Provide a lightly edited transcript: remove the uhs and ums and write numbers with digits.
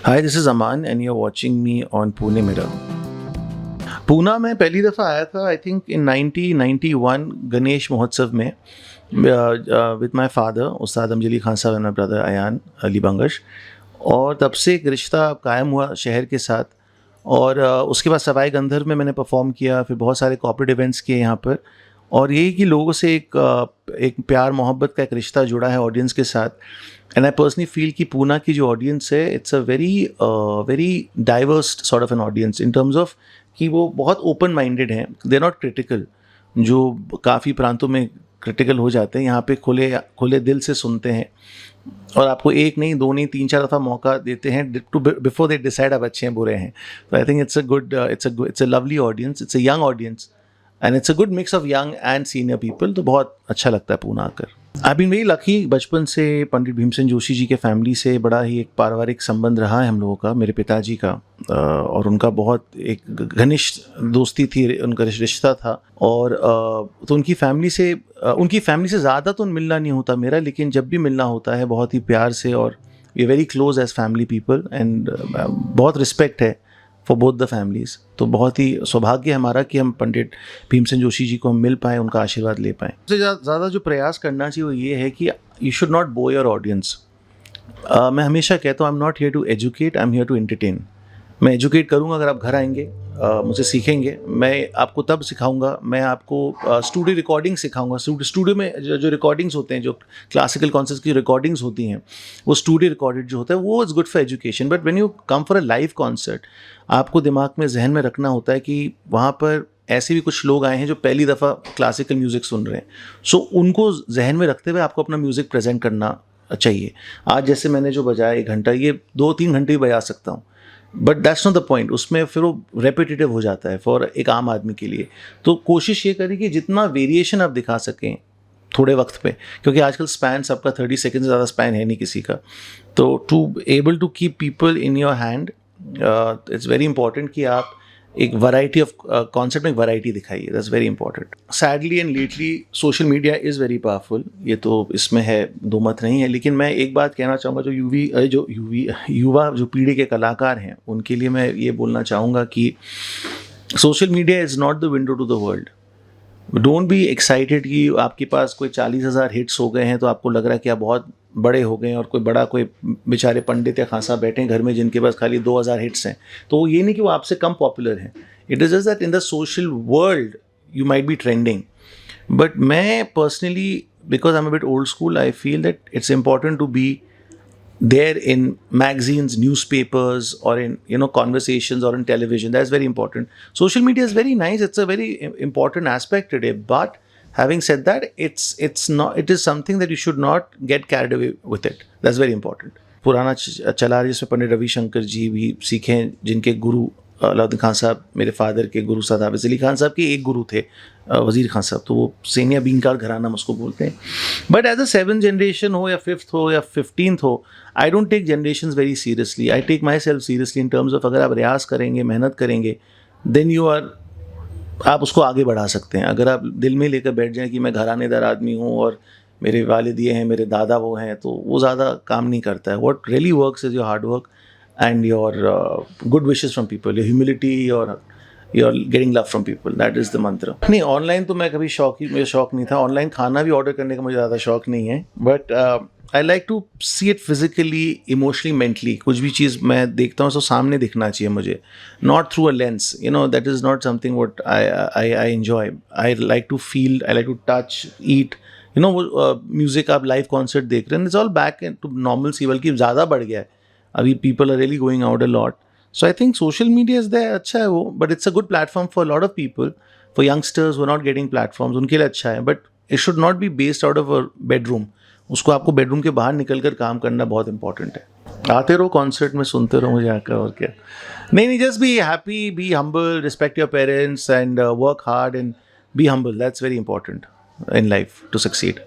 Hi, this is Aman and you're watching me on Pune Mirror. Poona में पहली दफ़ा आया था आई थिंक इन 1991 गणेश महोत्सव में with my father Ustad Amjad Ali Khan Sahab and my brother Ayaan Ali Bangash. और तब से एक रिश्ता कायम हुआ शहर के साथ। और उसके बाद सवाई गंधर्व में मैंने परफॉर्म किया, फिर बहुत सारे कॉर्पोरेट इवेंट्स किए यहाँ पर। और यही कि लोगों से एक प्यार मोहब्बत का एक रिश्ता जुड़ा है ऑडियंस के साथ। एंड आई पर्सनली फील कि पूना की जो ऑडियंस है it's a very diverse sort of an audience in terms of कि वो बहुत ओपन माइंडेड हैं, दे आर नॉट क्रिटिकल, जो काफ़ी प्रांतों में क्रिटिकल हो जाते हैं। यहाँ पे खुले दिल से सुनते हैं और आपको एक नहीं, दो नहीं, तीन चार दफ़ा मौका देते हैं टू बिफोर दे डिसाइड आप अच्छे हैं बुरे हैं। तो I think it's a lovely audience, it's a young audience and it's a good mix of young and senior people. तो बहुत अच्छा लगता है पूना आकर। आई बीन वेरी लकी, बचपन से पंडित भीमसेन जोशी जी के फैमिली से बड़ा ही एक पारिवारिक संबंध रहा है हम लोगों का, मेरे पिताजी का। और उनका बहुत एक घनिष्ठ दोस्ती थी, उनका रिश्ता था। और तो उनकी फैमिली से ज़्यादा तो मिलना नहीं होता मेरा, लेकिन जब भी मिलना होता है बहुत ही प्यार से। और we very close as family people and बहुत रिस्पेक्ट है फॉर बोथ द फैमिलीज़। तो बहुत ही सौभाग्य है हमारा कि हम पंडित भीमसेन जोशी जी को हम मिल पाएँ, उनका आशीर्वाद ले पाएँ। सबसे ज़्यादा जो प्रयास करना चाहिए वो ये है कि you should not bore your audience. मैं हमेशा कहता हूँ I am not here to educate, I am here to entertain. मैं एजुकेट करूँगा अगर आप घर आएंगे, मुझसे सीखेंगे। मैं आपको तब सिखाऊंगा, मैं आपको स्टूडियो रिकॉर्डिंग सिखाऊंगा। स्टूडियो में जो रिकॉर्डिंग्स होते हैं, जो क्लासिकल कॉन्सर्ट्स की रिकॉर्डिंग्स होती हैं, वो स्टूडियो रिकॉर्डेड जो होता है वो is good for education. But when you come for a live concert, आपको दिमाग में जहन में रखना होता है कि वहाँ पर ऐसे भी कुछ लोग आए हैं जो पहली दफ़ा क्लासिकल म्यूज़िक सुन रहे हैं। सो उनको जहन में रखते हुए आपको अपना म्यूज़िक प्रेजेंट करना चाहिए। आज जैसे मैंने जो बजाया 1 घंटा, ये 2-3 घंटे भी बजा सकता हूँ, but that's not the point. उसमें फिर वो रेपिटेटिव हो जाता है फॉर एक आम आदमी के लिए। तो कोशिश ये करें कि जितना वेरिएशन आप दिखा सकें थोड़े वक्त पे, क्योंकि आजकल स्पैन सबका 30 सेकेंड से ज़्यादा स्पैन है नहीं किसी का। तो to able to keep people in your hand, it's very important कि आप एक वैरायटी ऑफ कॉन्सेप्ट में वैरायटी दिखाइए। That's very important. Sadly and lately social media is very powerful, ये तो इसमें है, दो मत नहीं है। लेकिन मैं एक बात कहना चाहूँगा, जो युवा जो पीढ़ी के कलाकार हैं उनके लिए मैं ये बोलना चाहूँगा कि social media is not the window to the world. Don't be excited कि आपके पास कोई 40,000 हिट्स हो गए हैं तो आपको लग रहा है कि आप बहुत बड़े हो गए हैं, और कोई बेचारे पंडित या खासा बैठे हैं घर में जिनके पास खाली 2,000 हिट्स हैं। तो ये नहीं कि वो आपसे कम पॉपुलर हैं। It is just that in the social world you might be trending. But मैं personally, because I am a bit old school, I feel that it's important to be there in magazines, newspapers, or in conversations, or in television. That's very important. Social media is very nice, it's a very important aspect today, but having said that, it is something that you should not get carried away with it. That's very important. पुराना चला रही, जिसमें पंडित रविशंकर जी भी सीखे, जिनके गुरु अलाउद्दीन खान साहब, मेरे father के गुरु साहब हाफिज़ अली खान साहब के एक गुरु थे वज़ीर खान साहब। तो वो सेनिया बीनकार घराना हम उसको बोलते हैं। But as a 7th generation हो या 5th हो या 15th हो, I don't take generation very seriously. I take myself seriously in terms of अगर आप रियाज करेंगे, मेहनत करेंगे, देन आप उसको आगे बढ़ा सकते हैं। अगर आप दिल में लेकर बैठ जाएं कि मैं घरानेदार आदमी हूँ और मेरे वालिद ये हैं, मेरे दादा वो हैं, तो वो ज़्यादा काम नहीं करता है। What really works is your hard work and your good wishes from people, your humility, your getting love from people. That is the mantra. नहीं, ऑनलाइन तो मैं कभी मुझे शौक नहीं था। ऑनलाइन खाना भी ऑर्डर करने का मुझे ज़्यादा शौक नहीं है। But I like to see it physically, emotionally, mentally. कुछ भी चीज़ मैं देखता हूँ तो सामने दिखना चाहिए मुझे, not through a lens. That is not something what I enjoy. I like to feel, I like to touch, eat. वो म्यूज़िक आप लाइव कॉन्सर्ट देख रहे हैं, it's all back to normal see, बल्कि ज़्यादा बढ़ गया है अभी। People are really going out a lot. So I think social media is there, अच्छा है वो, but it's a good platform for lot of people, for youngsters who are not getting platforms, उनके लिए अच्छा है। But it should not be based out of a bedroom. उसको आपको bedroom के बाहर निकल कर काम करना बहुत इंपॉर्टेंट है। आते रहो कॉन्सर्ट में, सुनते रहो मुझे आकर, और क्या। नहीं, just be happy, be humble, respect your parents and work hard and be humble. That's very important in life to succeed.